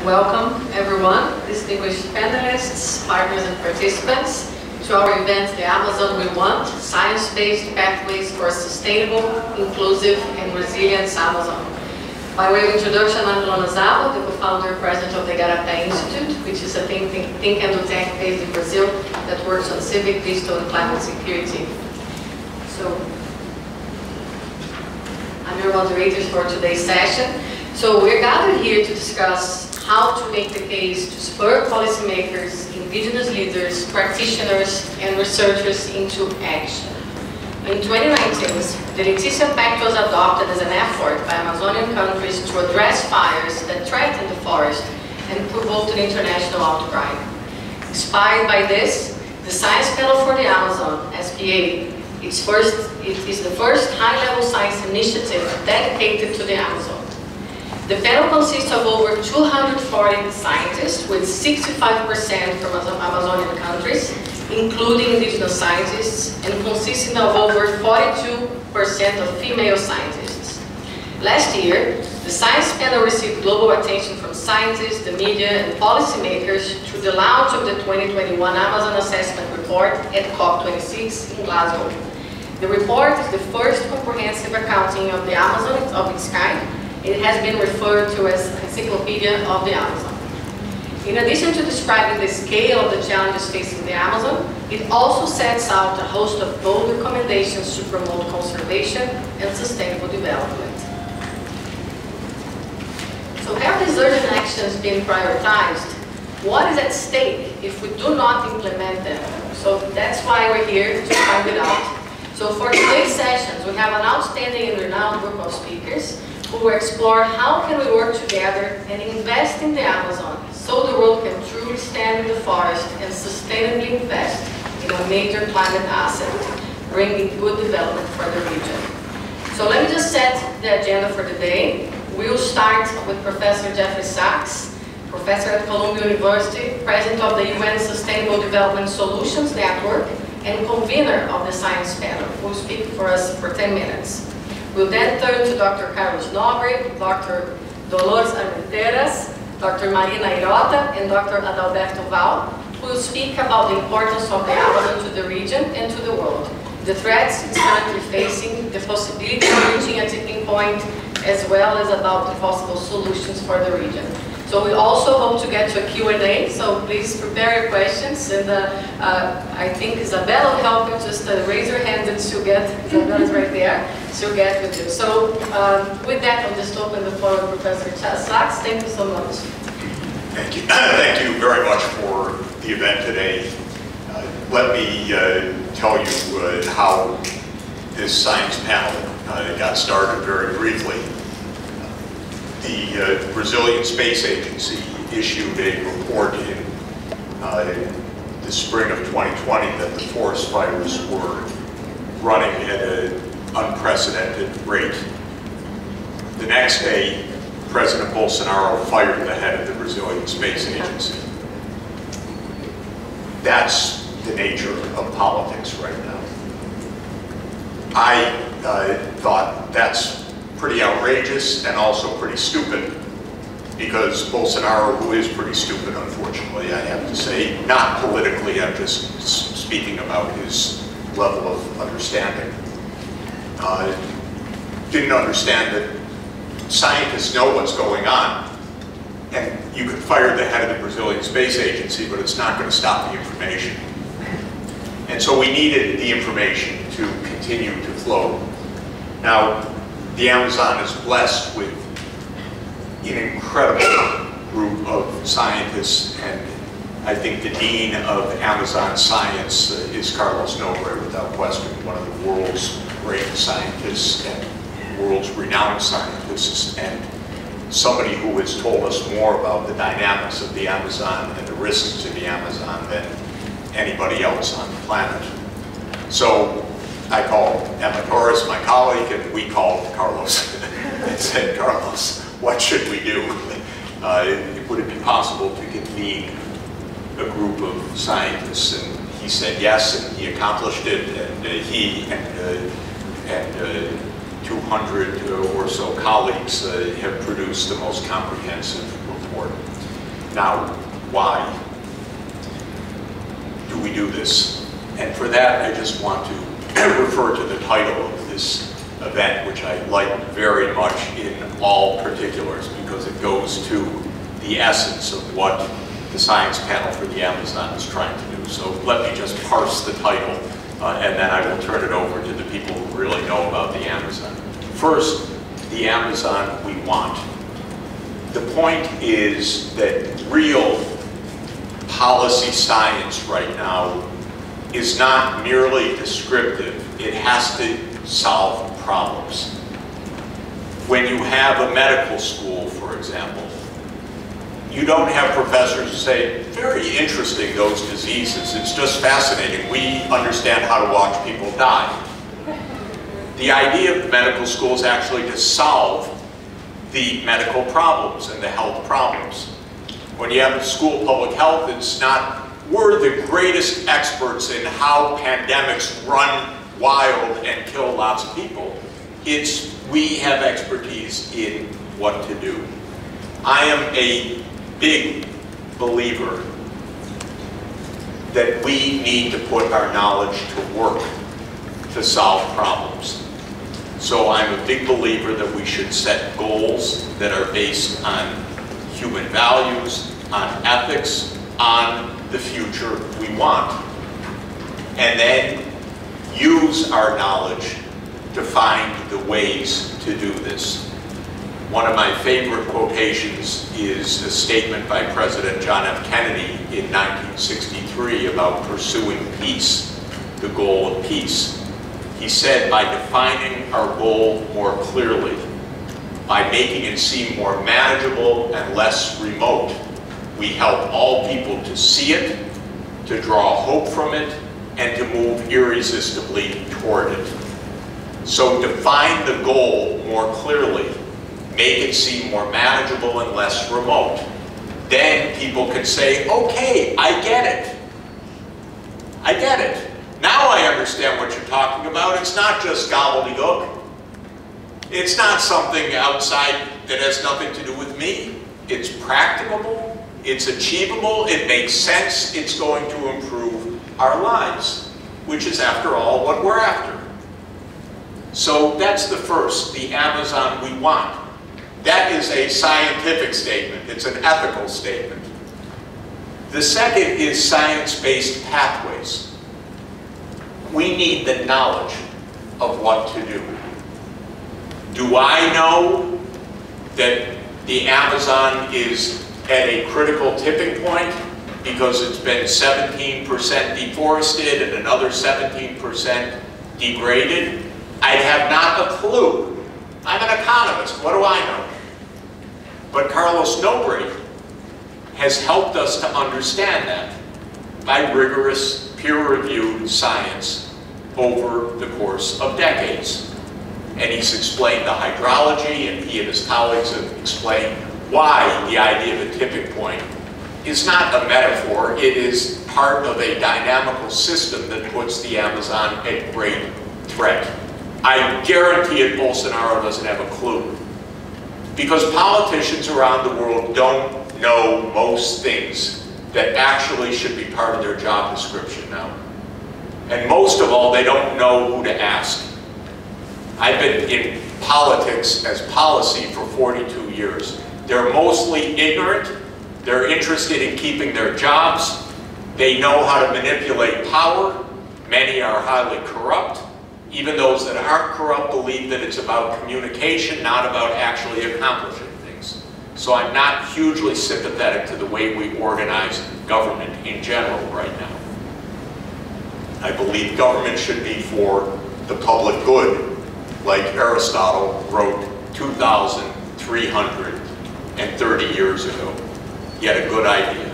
Welcome, everyone, distinguished panelists, partners, and participants, to our event, The Amazon We Want, Science-Based Pathways for a Sustainable, Inclusive, and Resilient Amazon. By way of introduction, I'm Ilona Szabo, the co-founder and president of the Igarapé Institute, which is a think and do tank based in Brazil that works on civic, digital, and climate security. So, I'm your moderator for today's session. So we're gathered here to discuss how to make the case to spur policymakers, indigenous leaders, practitioners, and researchers into action. In 2019, the Letícia Pact was adopted as an effort by Amazonian countries to address fires that threaten the forest and provoked an international outcry. Inspired by this, the Science Panel for the Amazon, SPA, it is the first high-level science initiative dedicated to the Amazon. The panel consists of over 240 scientists, with 65% from Amazonian countries, including indigenous scientists, and consisting of over 42% of female scientists. Last year, the Science Panel received global attention from scientists, the media, and policymakers through the launch of the 2021 Amazon Assessment Report at COP26 in Glasgow. The report is the first comprehensive accounting of the Amazon of its kind. It has been referred to as Encyclopedia of the Amazon. In addition to describing the scale of the challenges facing the Amazon, it also sets out a host of bold recommendations to promote conservation and sustainable development. So have these urgent actions been prioritized? What is at stake if we do not implement them? So that's why we're here to find it out. So for today's sessions, we have an outstanding and renowned group of speakers who will explore how can we work together and invest in the Amazon so the world can truly stand in the forest and sustainably invest in a major climate asset, bringing good development for the region. So let me just set the agenda for the day. We'll start with Professor Jeffrey Sachs, professor at Columbia University, president of the UN Sustainable Development Solutions Network, and convener of the Science Panel, who will speak for us for 10 minutes. We'll then turn to Dr. Carlos Nobre, Dr. Dolors Armenteras, Dr. Marina Hirota, and Dr. Adalberto Val, who will speak about the importance of the Amazon to the region and to the world, the threats it's currently facing, the possibility of reaching a tipping point, as well as about the possible solutions for the region. So we also hope to get to a Q&A, so please prepare your questions, and I think Isabella will help you. Just raise your hand and she'll get, Isabella's right there, she'll get with you. So with that, I'll just open the floor to Professor Sachs. Thank you so much. Thank you. Thank you very much for the event today. Let me tell you how this science panel got started very briefly. The Brazilian Space Agency issued a report in the spring of 2020 that the forest fires were running at an unprecedented rate. The next day, President Bolsonaro fired the head of the Brazilian Space Agency. That's the nature of politics right now. I thought that's pretty outrageous and also pretty stupid, because Bolsonaro, who is pretty stupid, unfortunately, I have to say, not politically, I'm just speaking about his level of understanding, didn't understand that scientists know what's going on, and you could fire the head of the Brazilian Space Agency, but it's not going to stop the information. And so we needed the information to continue to flow. Now, the Amazon is blessed with an incredible group of scientists, and I think the dean of Amazon science is Carlos Nobre, without question, one of the world's great scientists and world's renowned scientists, and somebody who has told us more about the dynamics of the Amazon and the risks in the Amazon than anybody else on the planet. So I called Emma Torres, my colleague, and we called Carlos and said, Carlos, what should we do? Would it be possible to convene a group of scientists? And he said yes, and he accomplished it, and he and 200 or so colleagues have produced the most comprehensive report. Now, why do we do this? And for that, I just want to refer to the title of this event, which I like very much in all particulars, because it goes to the essence of what the science panel for the Amazon is trying to do. So let me just parse the title, and then I will turn it over to the people who really know about the Amazon. First, the Amazon we want. The point is that real policy science right now is not merely descriptive. It has to solve problems. When you have a medical school, for example, you don't have professors who say, very interesting, those diseases. It's just fascinating. We understand how to watch people die. The idea of medical school is actually to solve the medical problems and the health problems. When you have a school of public health, it's not, we're the greatest experts in how pandemics run wild and kill lots of people. It's, we have expertise in what to do. I am a big believer that we need to put our knowledge to work to solve problems. So I'm a big believer that we should set goals that are based on human values, on ethics, on the future we want. And then use our knowledge to find the ways to do this. One of my favorite quotations is a statement by President John F. Kennedy in 1963 about pursuing peace, the goal of peace. He said, by defining our goal more clearly, by making it seem more manageable and less remote, we help all people to see it, to draw hope from it, and to move irresistibly toward it. So define the goal more clearly, make it seem more manageable and less remote. Then people can say, okay, I get it. I get it. Now I understand what you're talking about. It's not just gobbledygook. It's not something outside that has nothing to do with me. It's practicable, it's achievable, it makes sense, it's going to improve our lives, which is, after all, what we're after. So that's the first, the Amazon we want. That is a scientific statement. It's an ethical statement. The second is science-based pathways. We need the knowledge of what to do. Do I know that the Amazon is at a critical tipping point because it's been 17% deforested and another 17% degraded? I have not a clue. I'm an economist. What do I know? But Carlos Nobre has helped us to understand that by rigorous, peer-reviewed science over the course of decades. And he's explained the hydrology, and he and his colleagues have explained why the idea of a tipping point is not a metaphor. It is part of a dynamical system that puts the Amazon at great threat. I guarantee it, Bolsonaro doesn't have a clue. Because politicians around the world don't know most things that actually should be part of their job description now. And most of all, they don't know who to ask. I've been in politics as policy for 42 years. They're mostly ignorant. They're interested in keeping their jobs. They know how to manipulate power. Many are highly corrupt. Even those that aren't corrupt believe that it's about communication, not about actually accomplishing things. So I'm not hugely sympathetic to the way we organize government in general right now. I believe government should be for the public good, like Aristotle wrote 2,330 years ago. Yet a good idea.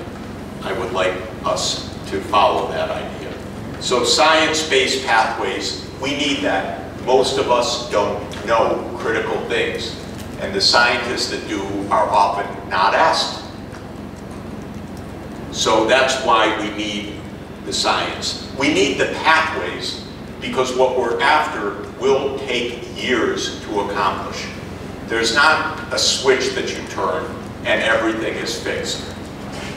I would like us to follow that idea. So science-based pathways, we need that. Most of us don't know critical things, and the scientists that do are often not asked. So that's why we need the science. We need the pathways because what we're after will take years to accomplish. There's not a switch that you turn and everything is fixed.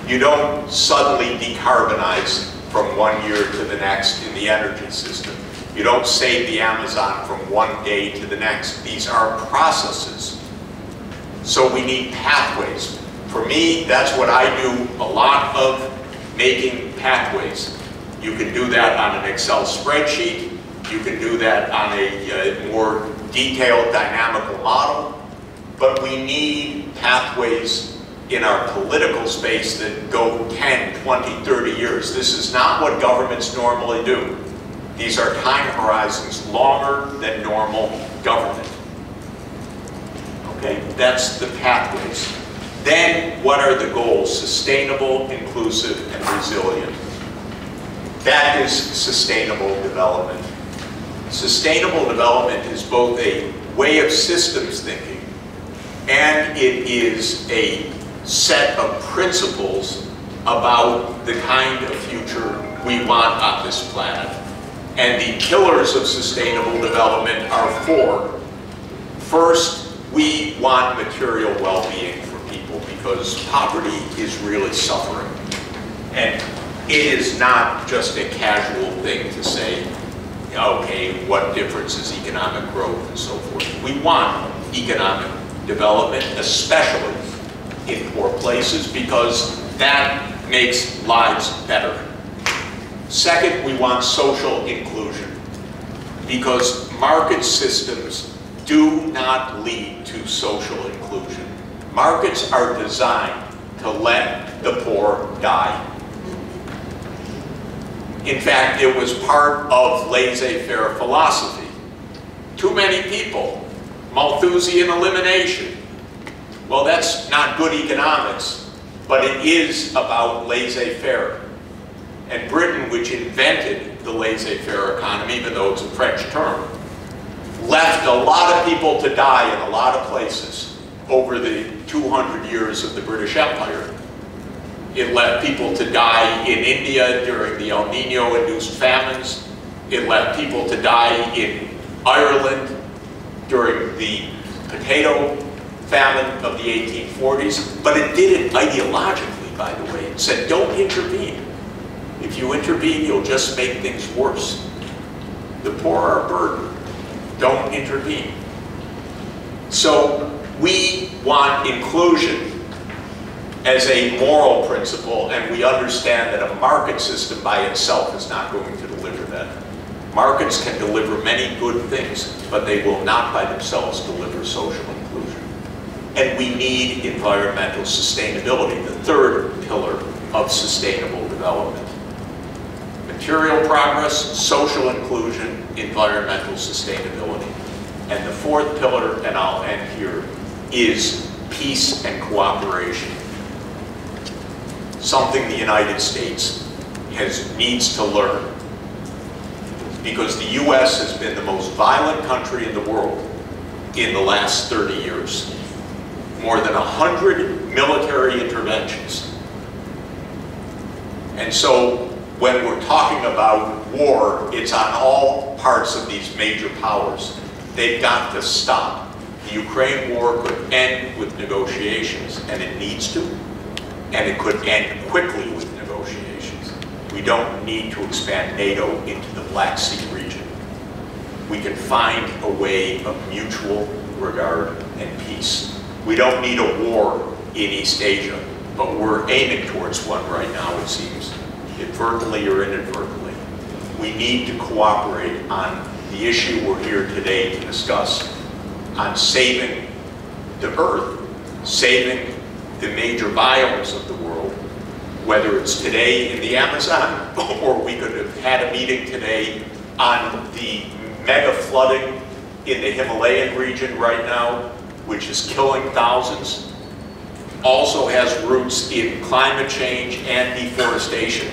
You don't suddenly decarbonize from one year to the next in the energy system. You don't save the Amazon from one day to the next. These are processes. So we need pathways. For me, that's what I do a lot of, making pathways. You can do that on an Excel spreadsheet. You can do that on a more detailed dynamical model. But we need pathways in our political space that go 10, 20, 30 years. This is not what governments normally do. These are time horizons longer than normal government. Okay, that's the pathways. Then what are the goals? Sustainable, inclusive, and resilient. That is sustainable development. Sustainable development is both a way of systems thinking and it is a set of principles about the kind of future we want on this planet. And the pillars of sustainable development are four. First, we want material well-being for people because poverty is really suffering. And it is not just a casual thing to say, okay, what difference is economic growth and so forth. We want economic development, especially in poor places, because that makes lives better. Second, we want social inclusion, because market systems do not lead to social inclusion. Markets are designed to let the poor die. In fact, it was part of laissez-faire philosophy. Too many people, Malthusian elimination. Well, that's not good economics, but it is about laissez-faire. And Britain, which invented the laissez-faire economy, even though it's a French term, left a lot of people to die in a lot of places over the 200 years of the British Empire. It left people to die in India during the El Nino-induced famines. It left people to die in Ireland during the potato famine of the 1840s. But it did it ideologically, by the way. It said, don't intervene. If you intervene, you'll just make things worse. The poor are a burden. Don't intervene. So we want inclusion as a moral principle, and we understand that a market system by itself is not going to deliver that. Markets can deliver many good things, but they will not by themselves deliver social inclusion. And we need environmental sustainability, the third pillar of sustainable development. Material progress, social inclusion, environmental sustainability. And the fourth pillar, and I'll end here, is peace and cooperation. Something the United States needs to learn. Because the US has been the most violent country in the world in the last 30 years. More than 100 military interventions. And so when we're talking about war, it's on all parts of these major powers. They've got to stop. The Ukraine war could end with negotiations, and it needs to. And it could end quickly with negotiations. We don't need to expand NATO into the Black Sea region. We can find a way of mutual regard and peace. We don't need a war in East Asia, but we're aiming towards one right now, it seems, inadvertently or inadvertently. We need to cooperate on the issue we're here today to discuss, on saving the Earth, saving the major biomes of the world, whether it's today in the Amazon, or we could have had a meeting today on the mega flooding in the Himalayan region right now, which is killing thousands, also has roots in climate change and deforestation,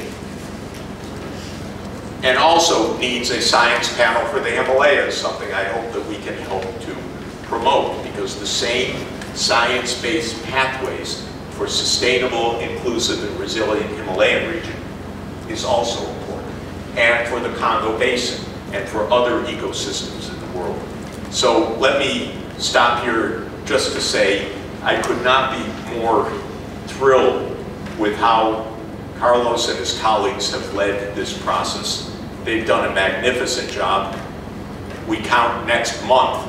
and also needs a science panel for the Himalayas, something I hope that we can help to promote, because the same science-based pathways for sustainable, inclusive, and resilient Himalayan region is also important, and for the Congo Basin, and for other ecosystems in the world. So let me stop here just to say I could not be more thrilled with how Carlos and his colleagues have led this process. They've done a magnificent job. We count next month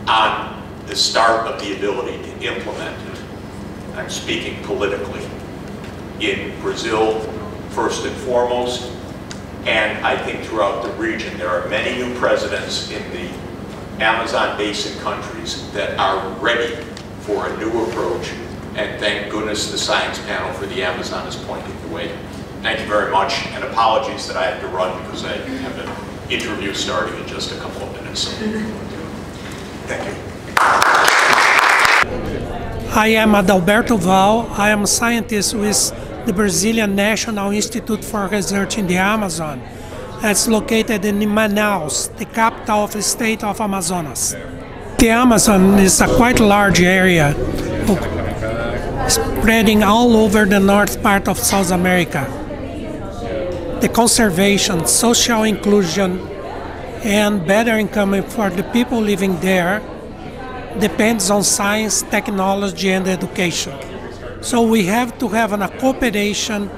on the start of the ability to implement it. I'm speaking politically. In Brazil, first and foremost, and I think throughout the region, there are many new presidents in the Amazon basin countries that are ready for a new approach, and thank goodness the science panel for the Amazon is pointing the way. Thank you very much, and apologies that I have to run because I have an interview starting in just a couple of minutes. Thank you. I am Adalberto Val. I am a scientist with the Brazilian National Institute for Research in the Amazon. It's located in Manaus, the capital of the state of Amazonas. The Amazon is a quite large area, spreading all over the north part of South America. The conservation, social inclusion, and better income for the people living there depends on science, technology, and education. So we have to have a cooperation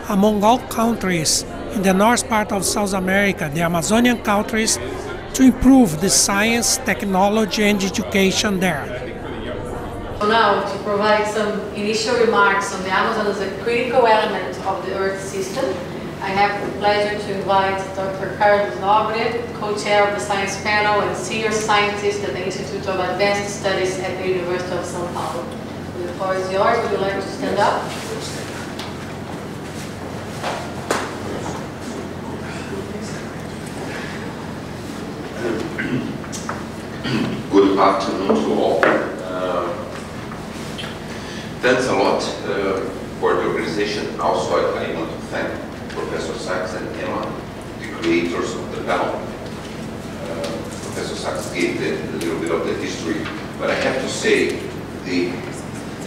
among all countries in the north part of South America, the Amazonian countries, to improve the science, technology, and education there. So now, to provide some initial remarks on the Amazon as a critical element of the Earth system, I have the pleasure to invite Dr. Carlos Nobre, co-chair of the science panel and senior scientist at the Institute of Advanced Studies at the University of São Paulo. The floor is yours. Would you like to stand up? Good afternoon to all. Thanks a lot for the organization. Also, I want to thank Professor Sachs and Emma, the creators of the panel. Professor Sachs gave a little bit of the history, but I have to say the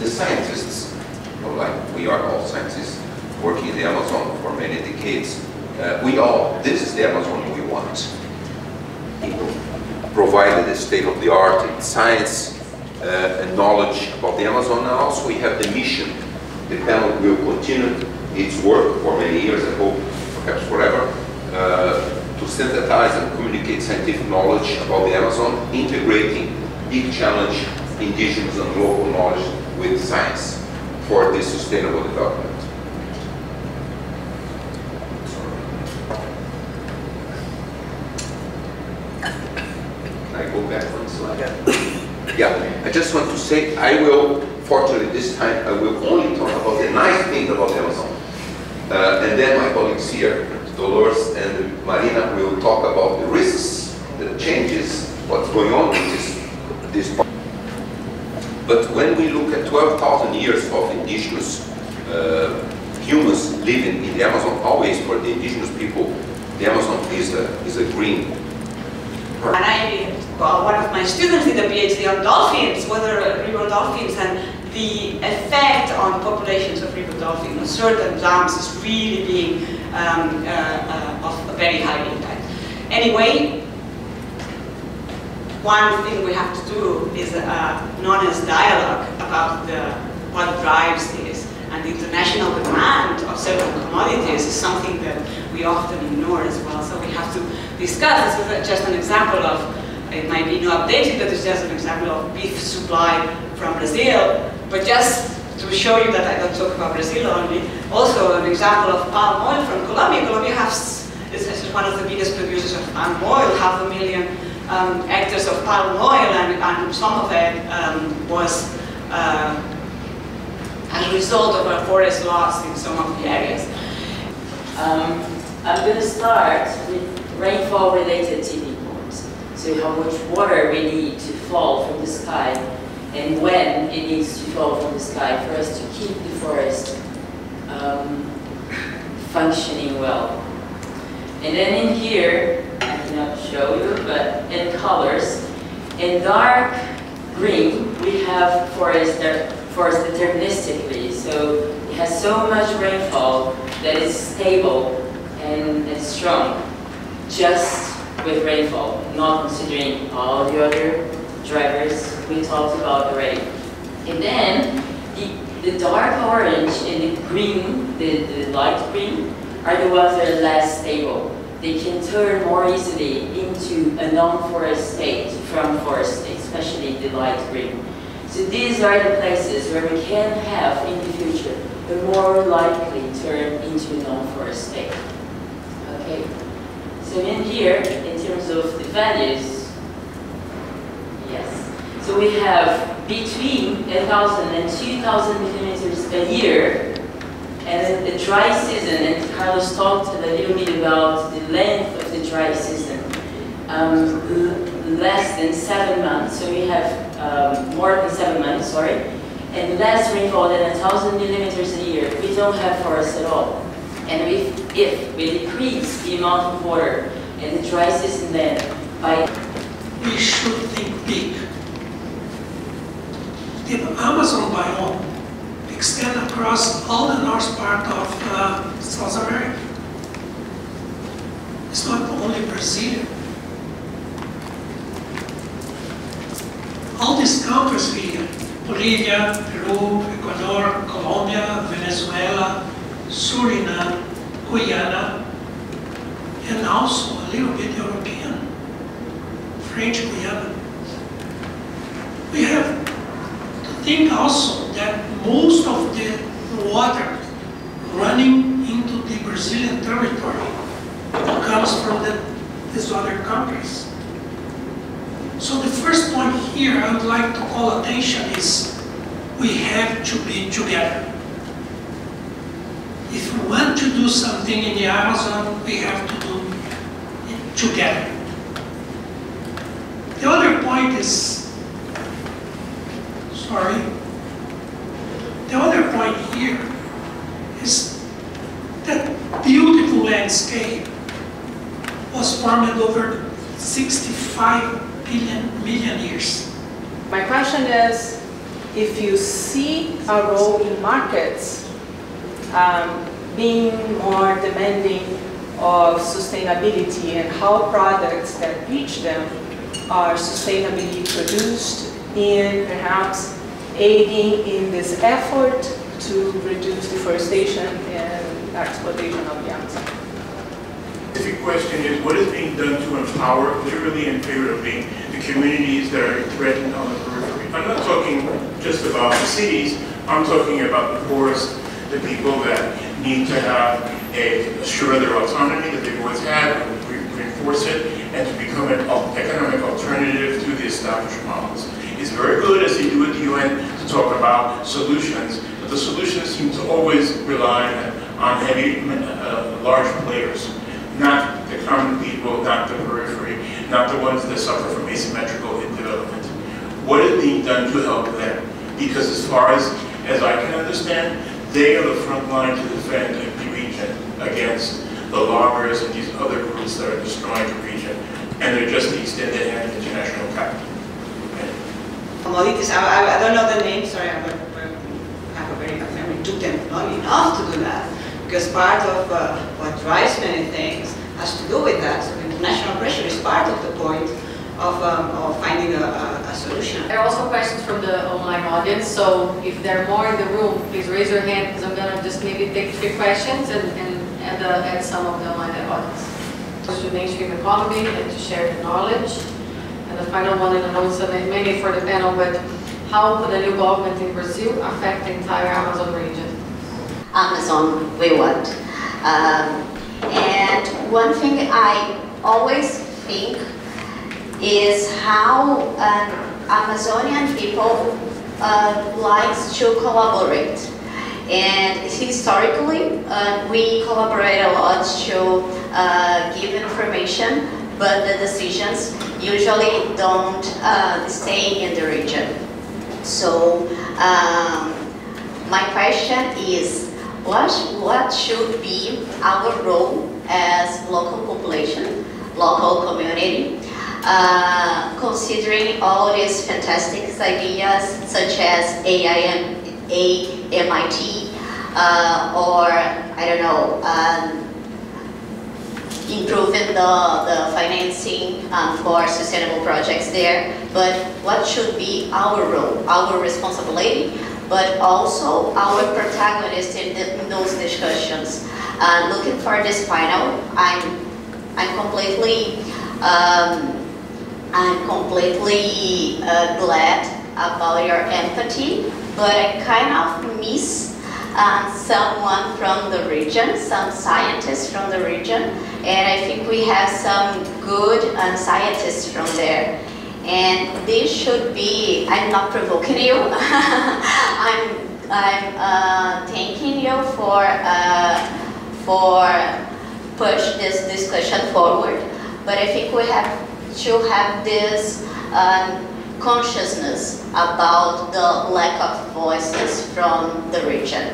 scientists, like we are all scientists working in the Amazon for many decades, this is the Amazon we want. Provided the state-of-the-art in science and knowledge about the Amazon. And also we have the mission. The panel will continue its work for many years, I hope, perhaps forever, to synthesize and communicate scientific knowledge about the Amazon, integrating big challenge, indigenous and local knowledge with science for this sustainable development. I go back one slide. Yeah, I just want to say, fortunately this time, I will only talk about the nice things about the Amazon. And then my colleagues here, Dolors and Marina, will talk about the risks, the changes, what's going on with this part. But when we look at 12,000 years of indigenous humans living in the Amazon, always for the indigenous people, the Amazon is a green. And one of my students did a PhD on dolphins, whether river dolphins, and the effect on populations of river dolphins on certain dams is really being of a very high impact. Anyway, one thing we have to do is known as dialogue about what drives this. And the international demand of certain commodities is something that we often ignore as well. So we have to discuss. This is just an example of, it might be not updated, but it's just an example of beef supply from Brazil. But just to show you that I don't talk about Brazil only, also an example of palm oil from Colombia. Colombia is one of the biggest producers of palm oil, 500,000 hectares of palm oil, and some of it was as a result of a forest loss in some of the areas. I'm going to start with rainfall-related tipping points. So how much water we need to fall from the sky and when it needs to fall from the sky for us to keep the forest functioning well. And then in here, I cannot show you, but in colors, in dark green, we have forest deterministically. So it has so much rainfall that it's stable and strong, just with rainfall, not considering all the other drivers we talked about already. And then the dark orange and the green, the light green, are the ones that are less stable. They can turn more easily into a non-forest state from forest state, especially the light green. So these are the places where we can have, in the future, the more likely turn into a non-forest state. Okay. So in here, in terms of the values, yes. So we have between 1,000 and 2,000 millimeters a year, and the dry season, and Carlos talked a little bit about the length of the dry season, less than 7 months. So we have more than 7 months, sorry, and less rainfall than 1,000 millimeters a year. We don't have forests at all. And if we decrease the amount of water in the dry season, then by... We should think big. The Amazon biome extends across all the north part of South America. It's not only Brazil. All these countries here, Bolivia, Peru, Ecuador, Colombia, Venezuela, Suriname, Guyana, and also a little bit European, French Guyana. We have to think also that most of the water running into the Brazilian territory comes from these other countries. So the first point here I would like to call attention is we have to be together. If we want to do something in the Amazon, we have to do it together. The other point is, the other point here is that beautiful landscape was formed over 65 million years. My question is, if you see a role in markets being more demanding of sustainability and how products that reach them are sustainably produced in perhaps aiding in this effort to reduce deforestation and exploitation of the Amazon. The basic question is, what is being done to empower, literally and figuratively, the communities that are threatened on the periphery? I'm not talking just about the cities, I'm talking about the poorest, the people that need to have a assure their autonomy that they've always had, and reinforce it, and to become an economic alternative to the established models. It's very good, as they do at the UN, to talk about solutions, but the solutions seem to always rely on heavy, large players, not the common people, not the periphery, not the ones that suffer from asymmetrical development. What is being done to help them? Because as far as I can understand, they are the front line to defend the region against the loggers and these other groups that are destroying the region. And they're just the extended hand of international capital. Commodities, I don't know the name, sorry, I have a very good memory, took them long enough to do that, because part of what drives many things has to do with that. So international pressure is part of the point of finding a solution. There are also questions from the online audience, so if there are more in the room, please raise your hand, because I'm going to just maybe take 3 questions and add some of the online audience. To mainstream economy and to share the knowledge. And the final one, and I know it's mainly for the panel, but how would the new government in Brazil affect the entire Amazon region? Amazon we want. And one thing I always think is how Amazonian people likes to collaborate. And historically, we collaborate a lot to give information, but the decisions usually don't stay in the region. So my question is, what should be our role as local population, local community, considering all these fantastic ideas such as MIT, or I don't know, improving the financing for sustainable projects there. But what should be our role, our responsibility but also our protagonists in those discussions. Looking for this panel, I'm completely glad about your empathy, but I kind of miss someone from the region, some scientists from the region, and I think we have some good scientists from there. And this should be, I'm not provoking you, I'm thanking you for push this discussion forward, but I think we have to have this consciousness about the lack of voices from the region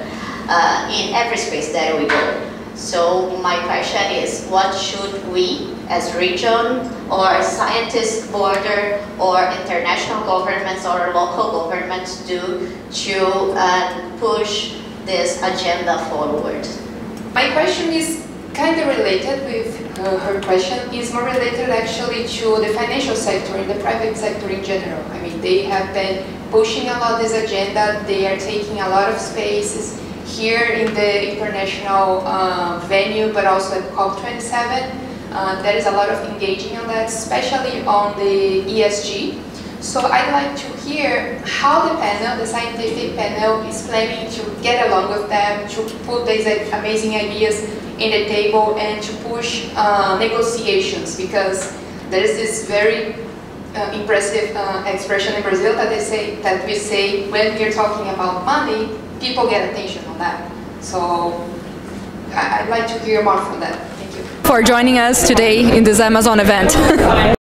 in every space that we go. So my question is, what should we as region or scientist border or international governments or local governments do to push this agenda forward? My question is kind of related with her question. Is more related actually to the financial sector and the private sector in general. I mean, they have been pushing a lot this agenda. They are taking a lot of spaces here in the international venue, but also at COP27. There is a lot of engaging on that, especially on the ESG. So I'd like to hear how the panel, the scientific panel, is planning to get along with them, to put these amazing ideas in the table and to push negotiations, because there is this very impressive expression in Brazil that we say when we're talking about money, people get attention on that. So I'd like to hear more from that. Thank you. For joining us today in this Amazon event.